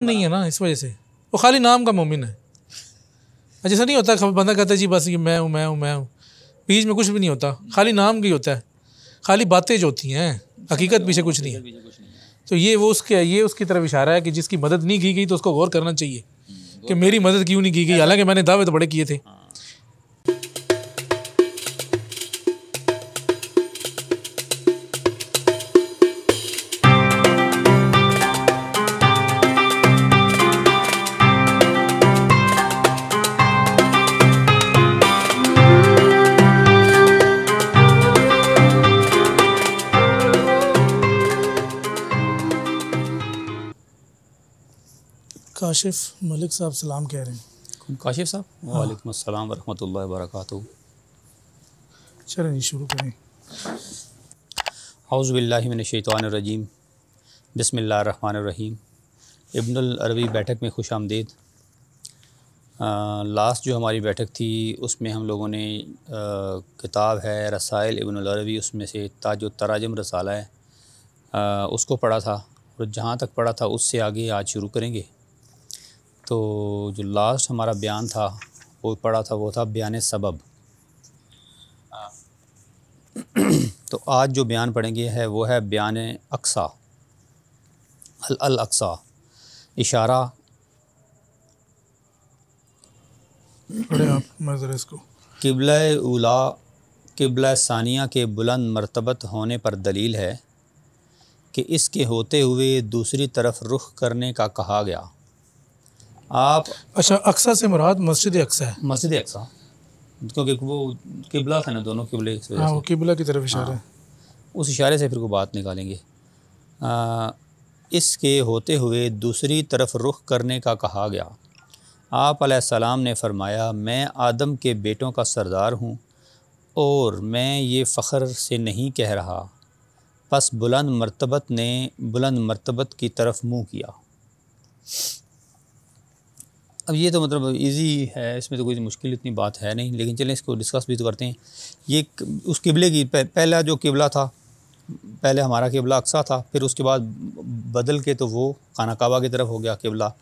नहीं है ना, इस वजह से वो खाली नाम का मोमिन है। जैसा नहीं होता बंदा कहता है जी बस ये मैं हूँ मैं हूँ मैं हूँ, बीच में कुछ भी नहीं होता, खाली नाम की होता है, खाली बातें जो होती हैं, हकीकत पीछे कुछ नहीं है। तो ये उसकी तरफ इशारा है कि जिसकी मदद नहीं की गई तो उसको गौर करना चाहिए कि मेरी मदद क्यों नहीं की गई, हालांकि मैंने दावे तो बड़े किए थे। काशिफ मलिक साहब सलाम कह रहे हैं। काशिफ साहब वालेकुम अस्सलाम वरहमतुल्लाहि वबरकातुहू। चलें जी शुरू करें। औज़ु बिल्लाहि मिनश शैतानिर रजीम, बिस्मिल्लाहिर रहमानिर रहीम। इब्नुल अरबी बैठक में खुश आमदीद। लास्ट जो हमारी बैठक थी उसमें हम लोगों ने किताब है रसाइल इब्नुल अरबी, उसमें से ताजुत तराजम रसाला है, उसको पढ़ा था और जहाँ तक पढ़ा था उससे आगे आज शुरू करेंगे। तो जो लास्ट हमारा बयान था वो पढ़ा था, वो था बयान सबब। तो आज जो बयान पढ़ेंगे है वो है बयान अक्सा, अल अक्सा। इशारा पढ़े आप मज़र इसको। किबला उला किबला सानिया के बुलंद मर्तबत होने पर दलील है कि इसके होते हुए दूसरी तरफ रुख करने का कहा गया। आप अच्छा, अक्सा से मुराद मस्जिद अक्सा है। मस्जिद अक्सा क्योंकि वो किबला था ना, दोनों किबले, इस वजह हाँ, से वो किबला की तरफ इशारा है। उस इशारे से फिर को बात निकालेंगे। इसके होते हुए दूसरी तरफ रुख करने का कहा गया। आप अलैहिस्सलाम ने फरमाया, मैं आदम के बेटों का सरदार हूँ और मैं ये फ़ख्र से नहीं कह रहा। बस बुलंद मर्तबत ने बुलंद मर्तबत की तरफ मुँह किया। अब ये तो मतलब इजी है, इसमें तो कोई मुश्किल इतनी बात है नहीं, लेकिन चलें इसको डिस्कस भी तो करते हैं। ये उस किबले की पहला जो किबला था, पहले हमारा किबला अक्सा था, फिर उसके बाद बदल के तो वो खाना काबा की तरफ हो गया किबला।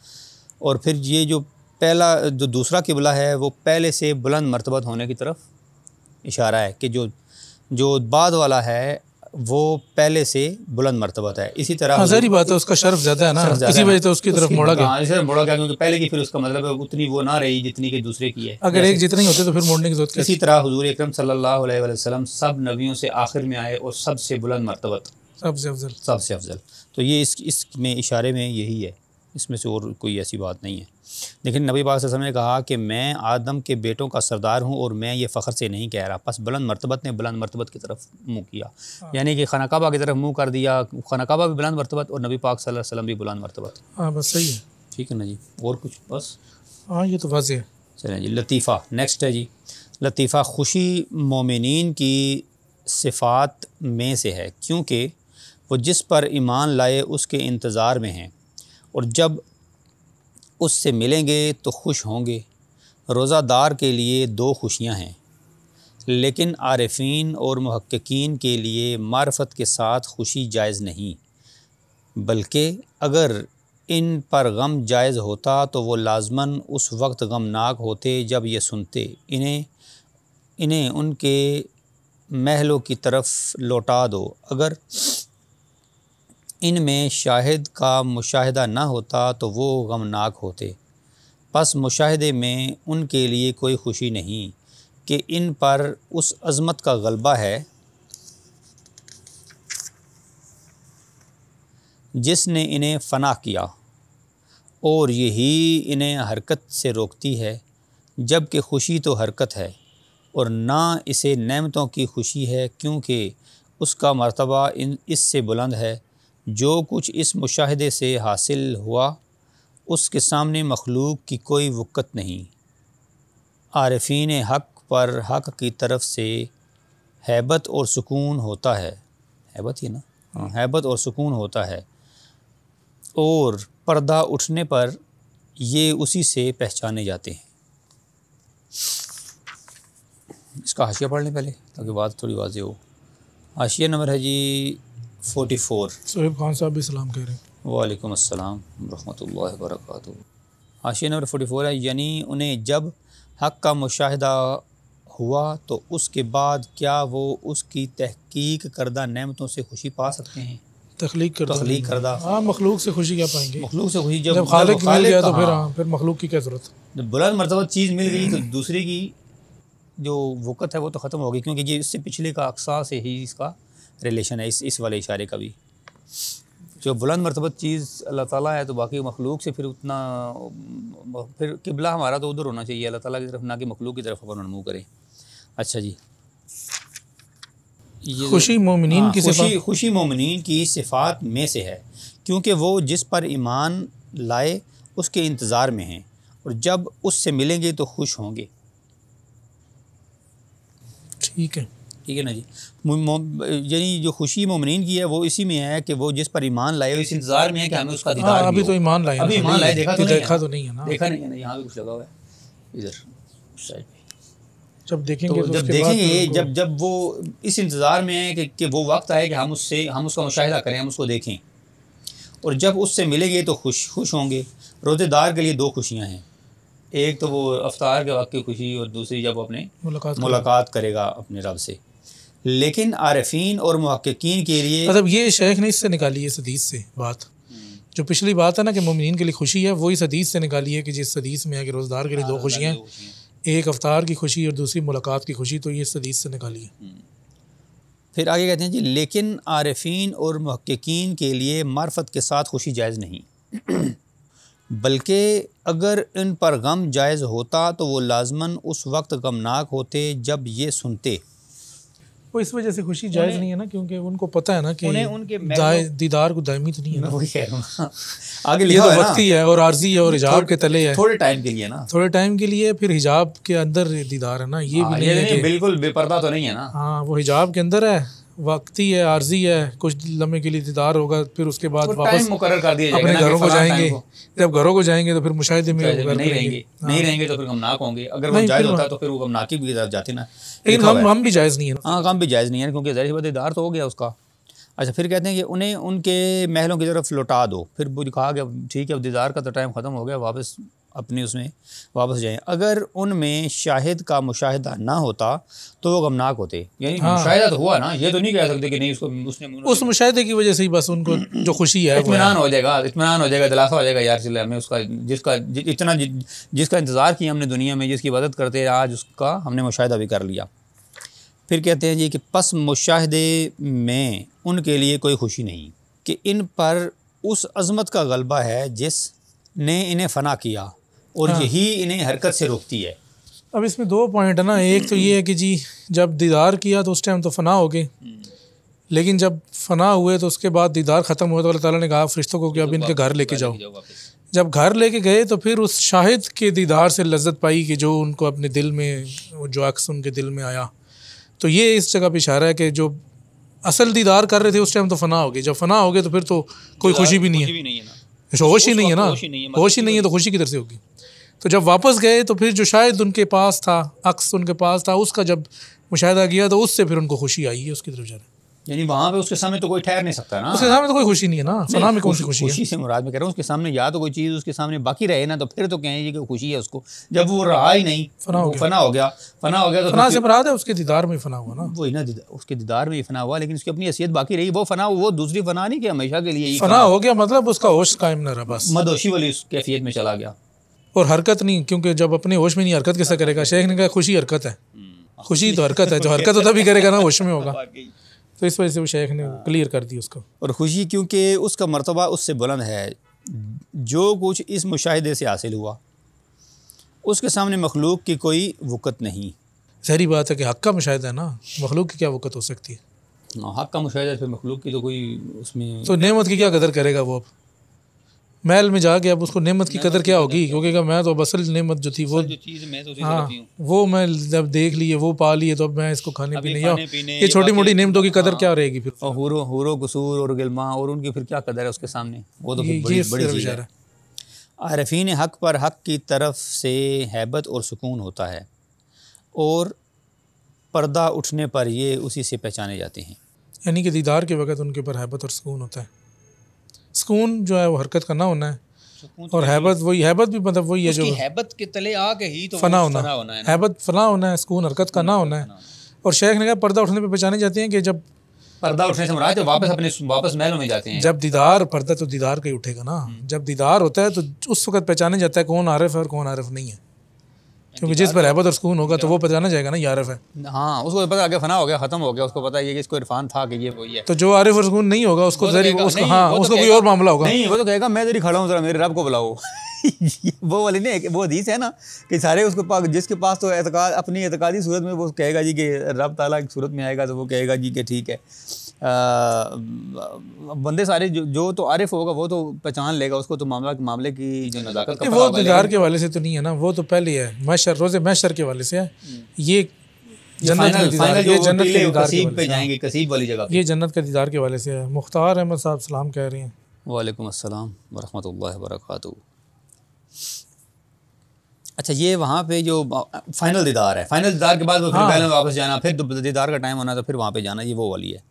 और फिर ये जो पहला जो दूसरा किबला है वो पहले से बुलंद मर्तबत होने की तरफ इशारा है कि जो बाद वाला है वो पहले से बुलंद मर्तबत है। इसी तरह सारी बात है, उसका शर्फ ज़्यादा है ना, इसी वजह से उसकी तरफ मोड़ा गया। इसी तरह मोड़ा गया क्योंकि पहले की फिर उसका मतलब उतनी वो ना रही जितनी कि दूसरे की है। अगर एक जितने ही होते तो फिर मोड़ने की जरूरत। इसी तरह हुजूर अकरम सल्लल्लाहु अलैहि वसल्लम सब नबियों से आखिर में आए और सबसे बुलंद मर्तबत, सबसे अफजल। तो ये इसमें इशारे में यही है, इसमें से और कोई ऐसी बात नहीं है। लेकिन नबी पाक सल्लल्लाहु अलैहि वसल्लम ने कहा कि मैं आदम के बेटों का सरदार हूँ और मैं ये फ़ख्र से नहीं कह रहा। बस बुलंद मर्तबत ने बुलंद मर्तबत की तरफ मुँह किया, यानी कि खाना काबा की तरफ मुँह कर दिया। खाना काबा भी बुलंद मर्तबत और नबी पाक सल्लल्लाहु अलैहि वसल्लम भी बुलंद मर्तबत। हाँ बस सही है, ठीक है ना जी, और कुछ बस। हाँ ये तो वाज़ेह है। चलें जी, लतीफ़ा नेक्स्ट है जी। लतीफ़ा खुशी मोमिनीन की सिफ़ात में से है क्योंकि वो जिस पर ईमान लाए उसके इंतज़ार में हैं और जब उससे मिलेंगे तो खुश होंगे। रोज़ादार के लिए दो खुशियाँ हैं, लेकिन आरिफीन और मुहक्किकीन के लिए मार्फत के साथ खुशी जायज़ नहीं, बल्कि अगर इन पर गम जायज़ होता तो वो लाज़मन उस वक्त गमनाक होते जब ये सुनते इन्हें उनके महलों की तरफ लौटा दो। अगर इनमें शाहिद का मुशाहिदा ना होता तो वो गमनाक होते। बस मुशाहिदे में उनके लिए कोई खुशी नहीं कि इन पर उस अज़मत का गलबा है जिसने इन्हें फ़ना किया, और यही इन्हें हरकत से रोकती है, जबकि खुशी तो हरकत है और ना इसे नेमतों की खुशी है क्योंकि उसका मर्तबा इससे बुलंद है। जो कुछ इस मुशाहिदे से हासिल हुआ उसके सामने मखलूक की कोई वक़्त नहीं। आरिफीन हक़ पर हक़ की तरफ से हैबत और सुकून होता है, हैबत ही ना, हैबत और सुकून होता है, और पर्दा उठने पर ये उसी से पहचाने जाते हैं। इसका हाशिया पढ़ लें पहले ताकि बात थोड़ी वाज़ेह हो। हाशिया नंबर है जी 44। सोहेब खान साहब भी सलाम कह रहे हैं। वालेकुम अस्सलाम रहमतुल्लाहि व बरकातुहू। हाशिया नंबर 44 है, यानी उन्हें जब हक़ का मुशाहिदा हुआ तो उसके बाद क्या वो उसकी तहकीक करदा नेमतों से खुशी पा सकते हैं? तख्लीक करदा हाँ, मखलूक से खुशी क्या पाएंगे? मखलूक से खुशी जब खालिक मिल गया तो फिर मखलूक की क्या ज़रूरत? जब बुलंद मर्तबा चीज़ मिल गई तो दूसरे की जो वक़्त है वो तो ख़त्म हो गई, क्योंकि ये इससे पिछले का अक्सा से ही इसका रिलेशन है, इस वाले इशारे का भी। जो बुलंद मर्तबा चीज़ अल्लाह ताला है तो बाकी मखलूक से फिर उतना, फिर किबला हमारा तो उधर होना चाहिए अल्लाह ताला की तरफ, ना कि मखलूक की तरफ अपन मुँह करें। अच्छा जी, ये खुशी मोमिनीन की सिफ़ात, खुशी मोमिनीन की सिफ़ात में से है, क्योंकि वो जिस पर ईमान लाए उसके इंतज़ार में हैं और जब उससे मिलेंगे तो खुश होंगे। ठीक है ना जी। यानी जो खुशी मोमिनीन की है वो इसी में है कि वो जिस पर ईमान लाए इस इंतज़ार में है कि हमें उसका दीदार भी हो। अभी तो ईमान लाए, अभी ईमान लाए, देखा तो नहीं है ना, देखा नहीं है ना, यहाँ पे कुछ लगा हुआ है इधर साइड पे। जब देखेंगे तो जब देखेंगे, जब वो इस इंतज़ार में है कि वो वक्त आए कि हम उसका मुशाहिदा करें, हम उसको देखें, और जब उससे मिलेंगे तो खुश होंगे। रोज़ेदार के लिए दो खुशियाँ हैं, एक तो वो अफ्तार के वक्त की खुशी और दूसरी जब अपने मुलाकात करेगा अपने रब से। लेकिन आरिफीन और मुहक्किकीन के लिए, मतलब ये शेख ने इससे निकाली है इस हदीस से बात, जो पिछली बात है ना कि मोमिनीन के लिए खुशी है, वो इस हदीस से निकाली है कि जिस हदीस में है कि रोज़दार के लिए दो खुशियाँ, एक अफ्तार की खुशी और दूसरी मुलाकात की खुशी, तो ये इस हदीस से निकाली है। फिर आगे कहते हैं जी, लेकिन आरिफीन और मुहक्किकीन के लिए मार्फत के साथ खुशी जायज़ नहीं बल्कि अगर इन पर गम जायज़ होता तो वो लाजमन उस वक्त गमनाक होते जब ये सुनते। वो इस वजह से खुशी जायज़ नहीं है ना, क्योंकि उनको पता है ना कि उनके दीदार को दायमी तो नहीं है ना, वही कह रहा हूं। आगे लिखा है वक्ती है और आर्जी है और हिजाब के तले है, थोड़े टाइम के लिए ना, थोड़े टाइम के लिए, फिर हिजाब के अंदर दीदार है ना, ये भी नहीं है कि बिल्कुल बेपर्दा तो नहीं है ना। हाँ, वो हिजाब के अंदर है, वक्ती है, आर्जी है, कुछ लम्हे के लिए दीदार होगा, फिर उसके बाद वापस मुकर्रर कर दिया जाएगा, अपने घरों को जाएंगे। जब घरों को जाएंगे तो फिर मुशाहिदे में नहीं रहेंगे तो फिर गमनाक होंगे। अगर वो जायज़ होता तो फिर वो गमनाकी की तरफ जाते ना, लेकिन हम भी जायज़ नहीं है। हाँ, हम भी जायज़ नहीं है, क्योंकि ज़ाहिर बात दीदार तो हो गया उसका। अच्छा, फिर कहते हैं कि उन्हें उनके महलों की तरफ लौटा दो। फिर वो कहा कि ठीक है, अब दीदार का तो टाइम ख़त्म हो गया, वापस अपने उसमें वापस जाएं। अगर उनमें शाहिद का मुशाहिदा ना होता तो वो गमनाक होते। यानी मुशाहिदा तो हुआ ना, ये तो नहीं कह सकते कि नहीं उसने उस मुशाहिदे की वजह से ही बस उनको जो खुशी है इत्मीनान हो जाएगा, दिलासा हो जाएगा, यार चले हमें उसका जिसका इंतज़ार किया हमने दुनिया में, जिसकी इबादत करते आज उसका हमने मुशाहिदा भी कर लिया। फिर कहते हैं जी कि पस मुशाहिदे में उनके लिए कोई खुशी नहीं कि इन पर उस अज़मत का गलबा है जिसने इन्हें फ़ना किया और यही इन्हें हरकत से रोकती है। अब इसमें दो पॉइंट है ना, एक तो ये है कि जी जब दीदार किया तो उस टाइम तो फ़ना हो गए, लेकिन जब फ़ना हुए तो उसके बाद दीदार ख़त्म हुआ तो अल्लाह ताला ने कहा फरिश्तों को कि अब इनके घर लेके जाओ। जब घर लेके गए तो फिर उस शाहिद के दीदार से लज्जत पाई कि जो उनको अपने दिल में, जो अक्स उनके दिल में आया। तो ये इस जगह पे इशारा है कि जो असल दीदार कर रहे थे उस टाइम तो फ़ना हो गए, जब फ़ना हो गए तो फिर तो कोई खुशी भी नहीं है, होश ही नहीं है ना, होश ही नहीं है तो खुशी किधर से होगी। तो जब वापस गए तो फिर जो शायद उनके पास था, अक्स उनके पास था, उसका जब मुशाहिदा किया तो उससे फिर उनको खुशी आई है उसकी तरफ जाने। यानी वहाँ पे उसके सामने तो कोई ठहर नहीं सकता ना, उसके सामने तो कोई खुशी नहीं है ना, फना में कौन सी खुशी है? खुशी से मुराद में कह रहा हूँ उसके सामने या तो कोई चीज़ उसके सामने बाकी रहे ना, तो फिर तो कहेंगे कि खुशी है उसको। जब वो रहा ही नहीं, फना हो गया तो फना से मुराद है उसके दीदार में फना हुआ ना, वही ना, उसके दीदार में फना हुआ, लेकिन उसकी अपनी हैसियत बाकी रही। वो फना, वो दूसरी फना नहीं कि हमेशा के लिए फना हो गया, मतलब उसका होश कायम न रहा, बस मदोशी वाली उस कैफियत में चला गया और हरकत नहीं, क्योंकि जब अपने होश में नहीं हरकत कैसे करेगा? शेख ने कहा खुशी हरकत है, खुशी तो हरकत है, जो हरकत होता भी करेगा ना होश में होगा। तो इस वजह से वो शेख ने क्लियर कर दी उसको। और खुशी क्योंकि उसका मर्तबा उससे बुलंद है, जो कुछ इस मुशाहिदे से हासिल हुआ उसके सामने मखलूक की कोई वक़्त नहीं। ज़ाहिर बात है कि हक़ का मुशाहिदा है ना, मखलूक की क्या वक़्त हो सकती है? हक़ का मुशाहिदा फिर मखलूक की तो कोई उसमें, तो नेमत की क्या कदर करेगा वो? अब महल में जाके अब उसको नेमत की कदर क्या होगी? क्योंकि मैं तो असल नेमत जो थी वो, हाँ, वो मैं जब देख लिए, वो पा लिए, तो अब मैं इसको खाने पीने या ये छोटी मोटी नेमतों की कदर क्या रहेगी फिर? और हुरो कसूर और गिलमा और उनकी फिर क्या कदर है उसके सामने? वो तो बड़ी चीज़ है। आरिफीन हक़ पर हक़ की तरफ से हैबत और सुकून होता है और पर्दा उठने पर ये उसी से पहचाने जाते हैं। यानी कि दीदार के वक़्त उनके ऊपर हैबत और सुकून होता है। सुकून जो है वो हरकत का ना होना है, और हैबत वही, हैबत भी मतलब वही है जो हैबत के तले आके ही तो फना होना है, हैबत फना होना है, सुकून हरकत का ना होना है। और शेख ने कहा पर्दा उठने पे पहचाने जाते हैं कि जब पर्दा उठने से मुराद वापस महलों में जाते हैं। जब दीदार, पर्दा तो दीदार का ही उठेगा ना, जब दीदार होता है तो उस वक्त पहचाने जाता है कौन आरिफ है और कौन आरिफ नहीं है, क्योंकि जिस पर हैबत और सुकून होगा तो वो पहचाना जाएगा ना ये आरिफ है। हाँ, उसको पता आगे फना हो गया, खत्म हो गया, उसको पता है कि इसको इरफान था कि ये वही है। तो जो आरिफ और सुकून नहीं होगा उसको उसको हाँ उसको कोई और मामला होगा। नहीं, वो तो कहेगा मैं तेरी खड़ा हूँ, जरा मेरे रब को बुलाओ। वो वाली नहीं, वो हदीस है ना कि सारे उसको पास, जिसके पास तो एतकाद, अपनी एतकादी सूरत में वो कहेगा जी कि रब ताला की सूरत में आएगा तो वो कहेगा जी कि ठीक है। बंदे सारे जो तो आरिफ होगा वो तो पहचान लेगा उसको, तो मामले की जो नज़ाकत का वो दीदार के वाले से तो नहीं है ना, वो तो पहले है महशर, रोज़े महशर के वाले से है। ये जन्नत के दीदार, ये जन्नत के दीदार पे जाएंगे, कसीब वाली जगह, ये जन्नत के दीदार के वाले से है। मुख्तार अहमद साहब सलाम कह रहे हैं। वालेकुम अस्सलाम वरहमतुल्लाहि वबरकातुहू। अच्छा, ये वहाँ पे जो फाइनल दीदार है, फाइनल दीदार के बाद वो फिर पहले वापस जाना, फिर दीदार का टाइम होना तो फिर वहाँ पे जाना, ये वो वाली है।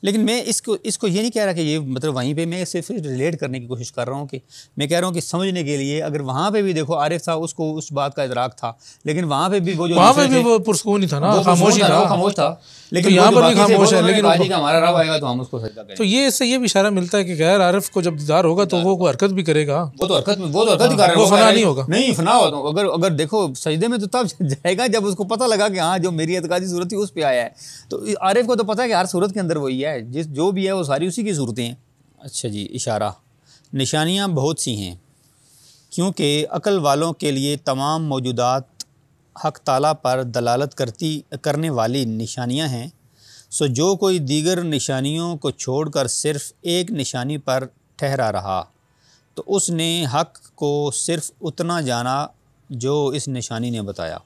लेकिन मैं इसको ये नहीं कह रहा कि ये मतलब वहीं पे, मैं सिर्फ रिलेट करने की कोशिश कर रहा हूँ कि मैं कह रहा हूँ कि समझने के लिए, अगर वहाँ पे भी देखो आरिफ था, उसको उस बात का इदराक था, लेकिन वहाँ पे भी वो जो वहाँ पे भी वो पुरसुकून ही था ना, खामोश था, लेकिन यहाँ पर भी खामोश है, लेकिन हमारा रब आएगा तो हम उसको सजदा करेंगे। तो ये इससे ये भी इशारा मिलता है कि गैर आरिफ को जब दीदार होगा तो वो हरकत भी करेगा, वो तो हरकत ही कर रहा है, वो फना नहीं होगा। नहीं, फना होगा अगर देखो सजदे में तो तब जाएगा जब उसको पता लगा कि हाँ जो मेरी एतकादी सूरत थी उस पे आया है। तो आरिफ को तो पता है कि हर सूरत के अंदर वही है, जो भी है वो सारी उसी की सूरतें हैं। अच्छा जी, इशारा, निशानियाँ बहुत सी हैं क्योंकि अक्ल वालों के लिए तमाम मौजूदात हक ताला पर दलालत करने वाली निशानियाँ हैं। सो जो कोई दीगर निशानियों को छोड़कर सिर्फ़ एक निशानी पर ठहरा रहा तो उसने हक को सिर्फ़ उतना जाना जो इस निशानी ने बताया।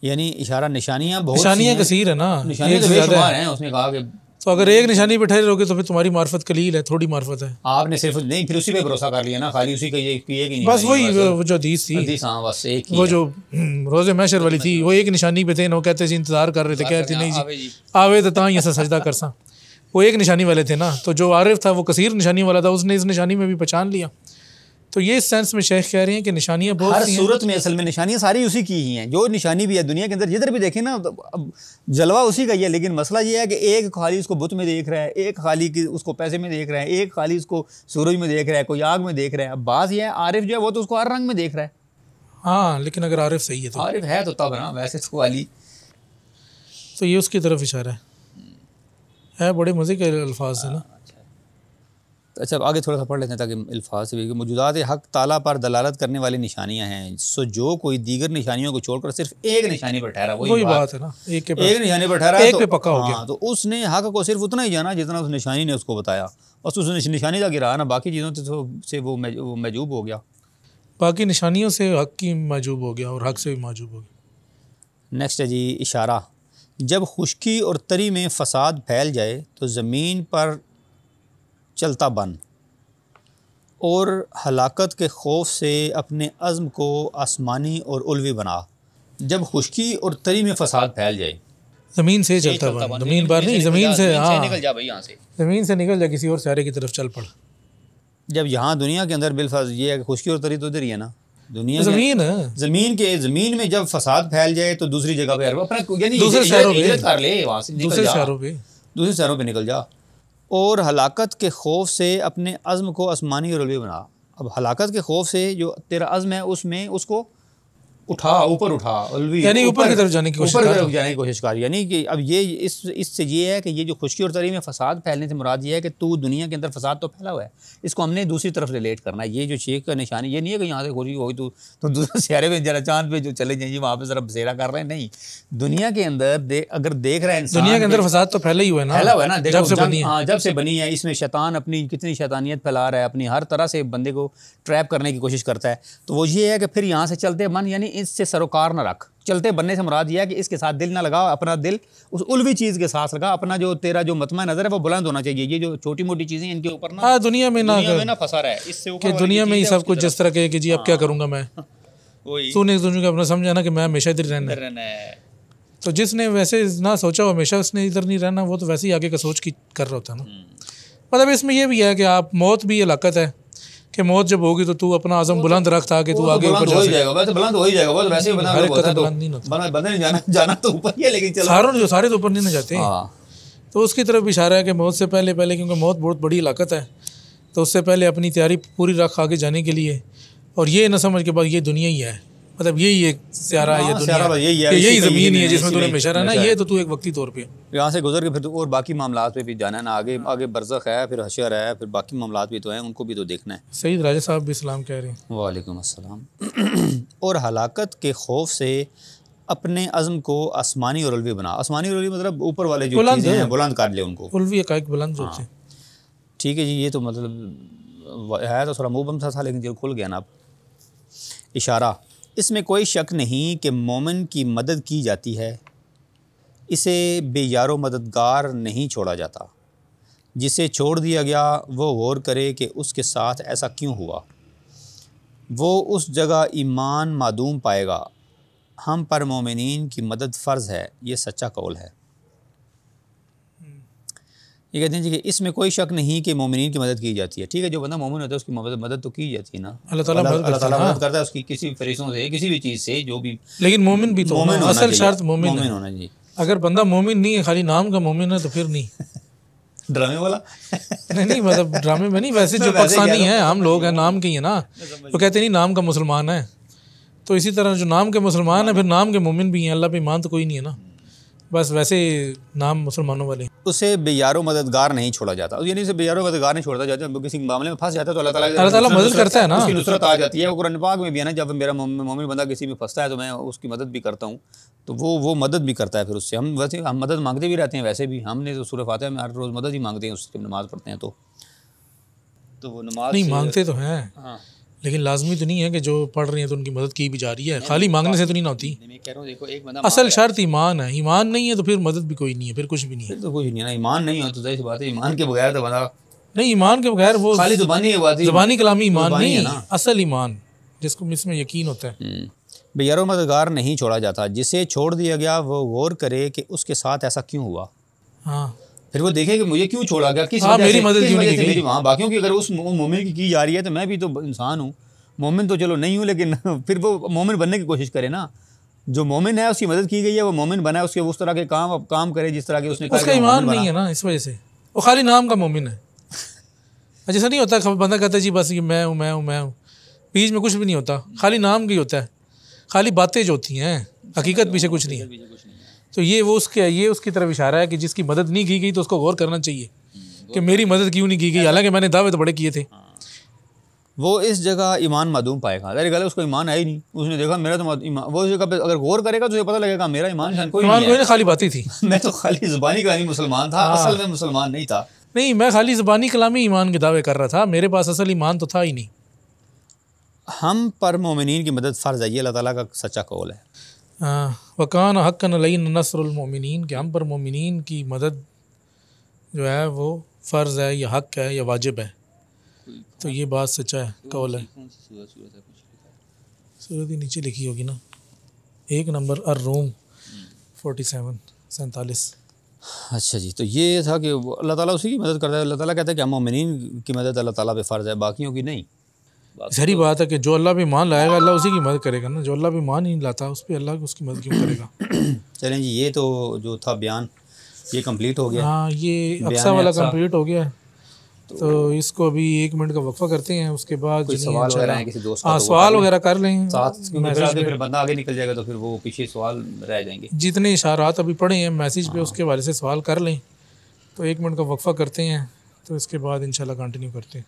यानी इशारा, निशानियाँ कसीर है ना, निशानियाँ तो बेशुमार हैं। उसने कहा कि तो अगर एक निशानी पे ठहरे रहोगे तो फिर तुम्हारी मार्फत कलील है, थोड़ी मार्फत है। आपने सिर्फ नहीं, फिर उसी पे भरोसा कर लिया ना, खाली उसी का ये एक ही बस वही वो जो हदीस थी, हाँ बस एक ही, वो जो रोज़े महशर वाली थी, वो एक निशानी पे थे ना, वो कहते थे इंतजार कर रहे थे, कहते नहीं जी आवे तो तां ही ऐसा सजदा कर सा, वो एक निशानी वाले थे ना। तो जो आरिफ था वो कसीर निशानी वाला था, उसने इस निशानी में भी पहचान लिया। तो ये इस सेंस में शेख कह रहे हैं कि निशानियाँ बहुत हर सूरत में असल में निशानियाँ सारी उसी की ही हैं। जो निशानी भी है दुनिया के अंदर जिधर भी देखें ना, तो अब जलवा उसी का ही है। लेकिन मसला ये है कि एक खाली उसको बुत में देख रहा है, एक खाली उसको पैसे में देख रहा है, एक खाली उसको सूरज में देख रहा है, कोई आग में देख रहा है। अब बात यह है आरिफ जो है वो तो उसको हर रंग में देख रहा है। हाँ, लेकिन अगर आरिफ सही है तो, आरिफ है तो तब ना, वैसे तो वाली तो ये उसकी तरफ इशारा है। बड़े मज़े के अल्फाज है ना। अच्छा, आगे थोड़ा सा पढ़ लेते हैं ताकि अल्फाज से भी, मौजूदात हक ताला पर दलालत करने वाली निशानियां हैं। सो जो कोई दीगर निशानियों को छोड़कर सिर्फ एक निशानी पर ठहरा, वही बात है ना, एक निशानी पर ठहरा, एक पे पक्का हो गया, तो उसने हक को सिर्फ उतना ही जाना जितना उस निशानी ने उसको बताया, बस उस निशानी तक गिरा ना, बाकी चीज़ों से वो मजूब हो गया, बाकी निशानियों से हक की मजूब हो गया और हक से भी मजूब हो गया। नेक्स्ट है जी, इशारा, जब खुश्की और तरी में फसाद फैल जाए तो ज़मीन पर चलता बन और हलाकत के खौफ से अपने अज़्म को आसमानी और उल्वी बना। जब खुश्की और तरी में फसाद फैल जाए, ज़मीन से चलता बन, ज़मीन पर नहीं, ज़मीन से, हाँ निकल जा भाई, यहाँ से ज़मीन से निकल जा, किसी और सारे की तरफ चल पड़। जब यहाँ दुनिया के अंदर बिलफर्ज ये है कि खुश्की और तरी तो इधर ही है ना, दुनिया ज़मीन है, ज़मीन में जब फसाद फैल जाए तो दूसरी जगह पे अपना, यानी दूसरे शहरों पे निकल जा और हलाकत के खौफ से अपने अज़्म को आसमानी और उल्वी बना। अब हलाकत के खौफ से जो तेरा अज़्म है उसमें उसको उठा, ऊपर उठा, यानी ऊपर की तरफ जाने की कोशिश कर। यानी कि अब ये इससे ये है कि ये जो खुश्की और तरी में फसाद फैलने से मुराद ये है कि तू दुनिया के अंदर फसाद तो फैला हुआ है, इसको हमने दूसरी तरफ रिलेट करना है। ये जो शेख का निशानी ये नहीं है कि यहाँ से खुशी होगी तो दूसरे सियारे में जरा चांद पे जो चले जाइए वहाँ पे जरा बसेरा कर रहे हैं, नहीं, दुनिया के अंदर अगर देख रहे हैं, दुनिया के अंदर फसाद तो फैला ही हुआ है ना, जब से बनी है। इसमें शैतान अपनी कितनी शैतानियत फैला रहा है, अपनी हर तरह से बंदे को ट्रैप करने की कोशिश करता है। तो वो ये है कि फिर यहाँ से चलते बन, यानी इससे सरोकार न रख। चलते बनने से मुराद यह है कि इसके साथ दिल ना लगाओ, अपना दिल उस उल्वी चीज़ के साथ लगा, अपना जो तेरा जो मतमा नज़र है वो बुलंद होना चाहिए। ये जो छोटी मोटी चीज़ें इनके ऊपर ना दुनिया में ना फंसा रहा है, इससे ऊपर दुनिया में ही सब कुछ जिस तरह के कि जी अब क्या करूँगा मैं, तूने अपना समझा ना कि मैं हमेशा इधर रहना है, तो जिसने वैसे ना सोचा हो हमेशा उसने इधर नहीं रहना, वो तो वैसे ही आगे का सोच की कर रहा होता है ना। मतलब इसमें ये भी है कि आप मौत भी ये लाकत है कि मौत जब होगी तो तू अपना आज़म बुलंद रख था कि तू आगे ऊपर जा जाएगा, वैसे बुलंद हो ही जाएगा। वो तो वैसे ही बना होता है, तो बुलंद नहीं होता, बंदा नहीं जाना तो ऊपर ही है, लेकिन चलो सारे तो ऊपर नहीं ना जाते। तो उसकी तरफ इशारा है कि मौत से पहले क्योंकि मौत बहुत बड़ी लाकत है, तो उससे पहले अपनी तैयारी पूरी रख आगे जाने के लिए। और ये ना समझ के बाद ये दुनिया ही है, मतलब यही एक सियारा है, ये दुनिया यही ज़मीन है जिसमें तूने हमेशा रहना, ये तो तू एक वक्ती तौर पे यहाँ से गुजर के फिर और बाकी मामलात पे भी जाना है ना, आगे आगे बरज़ख है, फिर हशर है, फिर बाकी मामलात भी तो हैं, उनको भी तो देखना है। सईद राजा साहब भी इस्लाम कह रहे हैं। वालेकुम अस्सलाम। और हलाकत के खौफ से अपने अज़्म को आसमानी और उलवी बना। आसमानी और उलवी मतलब ऊपर वाले जो चीज़ें हैं बुलंद कर ले उनको, उलवी हक़ाइक़ बुलंद होते हैं। ठीक है जी, ये तो मतलब है तो थोड़ा मुँह बंद था, लेकिन जो खुल गया ना अब। इशारा, इसमें कोई शक नहीं कि मोमिन की मदद की जाती है, इसे बेयारो मददगार नहीं छोड़ा जाता। जिसे छोड़ दिया गया वो गौर करे कि उसके साथ ऐसा क्यों हुआ, वो उस जगह ईमान मादूम पाएगा। हम पर मोमिनीन की मदद फ़र्ज़ है, ये सच्चा कौल है। ये कहते हैं जी कि इसमें कोई शक नहीं कि मोमिनीन की मदद की जाती है। ठीक है, जो बंदा मोमिन होता है उसकी मदद तो की जाती है ना, अल्लाह ताला मदद करता है उसकी, किसी फरिश्तों से, किसी भी चीज़ से, जो भी। लेकिन मोमिन भी तो असल शर्त मोमिन होना चाहिए। अगर बंदा मोमिन नहीं है, खाली नाम का मोमिन है, तो फिर नहीं। ड्रामे वाला नहीं मतलब ड्रामे में नहीं, वैसे जो पाकिस्तानी है, हम लोग हैं नाम के ही है ना, तो कहते नहीं नाम का मुसलमान है, तो इसी तरह जो नाम के मुसलमान है फिर नाम के मोमिन भी हैं। अल्लाह पे ईमान तो कोई नहीं है ना, बस वैसे नाम मुसलमानों वाले। उसे बेयारो मददगार नहीं छोड़ा जाता, यानी उसे बेयारो मददगार नहीं छोड़ा जाता। जब किसी मामले में फंस जाता है तो अल्लाह ताला मदद करता है ना, उसकी नुसरत आ जाती है। वो कुरान पाक में भी है ना, जब मेरा मोमिन बंदा किसी में फंसता है तो मैं उसकी मदद भी करता हूँ, तो वो मदद भी करता है। फिर उससे हम वैसे हम मदद मांगते भी रहते हैं, वैसे भी हमने तो सूरह फातिहा में हर रोज़ मदद ही मांगते हैं उससे, नमाज़ पढ़ते हैं तो वो नमाज नहीं मांगते तो हैं, लेकिन लाजमी तो नहीं है कि जो पढ़ रही है तो उनकी मदद की भी जा रही है, खाली मांगने से तो नहीं ना होती। मैं कह रहा हूँ देखो, एक बंदा असल शर्त ईमान है, ईमान नहीं है तो फिर मदद भी कोई नहीं है, फिर कुछ भी नहीं है। तो कुछ नहीं है ना, ईमान नहीं हो तो जाहिर सी बात है, ईमान के बगैर तो बंदा नहीं, ईमान के बगैर वो खाली ज़ुबानी कलामी ईमान नहीं है, असल ईमान जिसको इसमें यकीन होता है। बेयारो मददगार नहीं छोड़ा जाता, जिसे छोड़ दिया गया वो गौर करे कि उसके साथ ऐसा क्यों हुआ। हाँ, फिर वो देखे कि मुझे क्यों छोड़ा गया, किस वजह मेरी से, मदद क्यों नहीं की मेरी वहाँ बाकियों की अगर उस मोमिन की जा रही है तो मैं भी तो इंसान हूँ, मोमिन तो चलो नहीं हूँ, लेकिन फिर वो मोमिन बनने की कोशिश करे ना। जो मोमिन है उसकी मदद की गई है, वो मोमिन बना है, उसके उस तरह के काम करे जिस तरह के उसने उसका ईमान नहीं है ना, इस वजह से वो खाली नाम का मोमिन है। जैसा नहीं होता बंदा कहता है जी बस ये मैं हूँ, बीच में कुछ भी नहीं होता, खाली नाम की होता है, खाली बातें जो होती हैं, हकीकत पीछे कुछ नहीं है। तो ये उसकी तरफ इशारा है कि जिसकी मदद नहीं की गई तो उसको गौर करना चाहिए कि मेरी मदद क्यों नहीं की गई, हालांकि मैंने दावे तो बड़े किए थे। वो इस जगह ईमान मादूम पाएगा, अरे गलत उसको ईमान है ही नहीं, उसने देखा मेरा तो ईमान, वो जगह पे अगर गौर करेगा तो पता लगेगा मेरा ईमान कोई नहीं, खाली बातें थी। मैं तो खाली ज़ुबानी कलामी मुसलमान था, असल में मुसलमान नहीं था। नहीं, मैं खाली ज़ुबानी कलामी ईमान के दावे कर रहा था, मेरे पास असल ईमान तो था ही नहीं। हम पर मोमिनीन की मदद फ़र्ज़ है, ये अल्लाह ताला का सच्चा कौल है। वकान हक़्क़न अलैना नस्रुल मोमिनीन, कि हम पर मोमिनीन की मदद जो है वो फ़र्ज़ है, या हक़ है, या वाजिब है। तो ये बात सच्चा है, कौल है। सूरत ही नीचे लिखी होगी ना, 1 नंबर अर्रूम 47 अच्छा जी, तो ये था कि अल्लाह ताला उसी की मदद करता है। अल्लाह ताला कहता है कि हम मोमिनीन की मदद अल्लाह ताला पे फ़र्ज़ है, बाकियों की नहीं। सारी बात है कि जो अल्लाह पे मान लाएगा अल्लाह उसी की मदद करेगा ना, जो अल्लाह पे मान ही नहीं लाता उस पर अल्लाह उसकी मदद क्यों करेगा। चलें जी, ये तो जो था बयान ये कंप्लीट हो गया। हाँ, ये अक्सा वाला कंप्लीट हो गया, तो इसको अभी 1 मिनट का वक्फा करते हैं, उसके बाद सवाल वगैरह हैं किसी दोस्त का, सवाल वगैरह कर लें साथ, फिर बंदा आगे निकल जाएगा तो फिर वो पीछे सवाल रह जाएंगे। जितने इशारात अभी पढ़े हैं मैसेज पे उसके बारे से सवाल कर लें, तो 1 मिनट का वक्फा करते हैं, तो इसके बाद इंशाल्लाह कंटिन्यू करते हैं।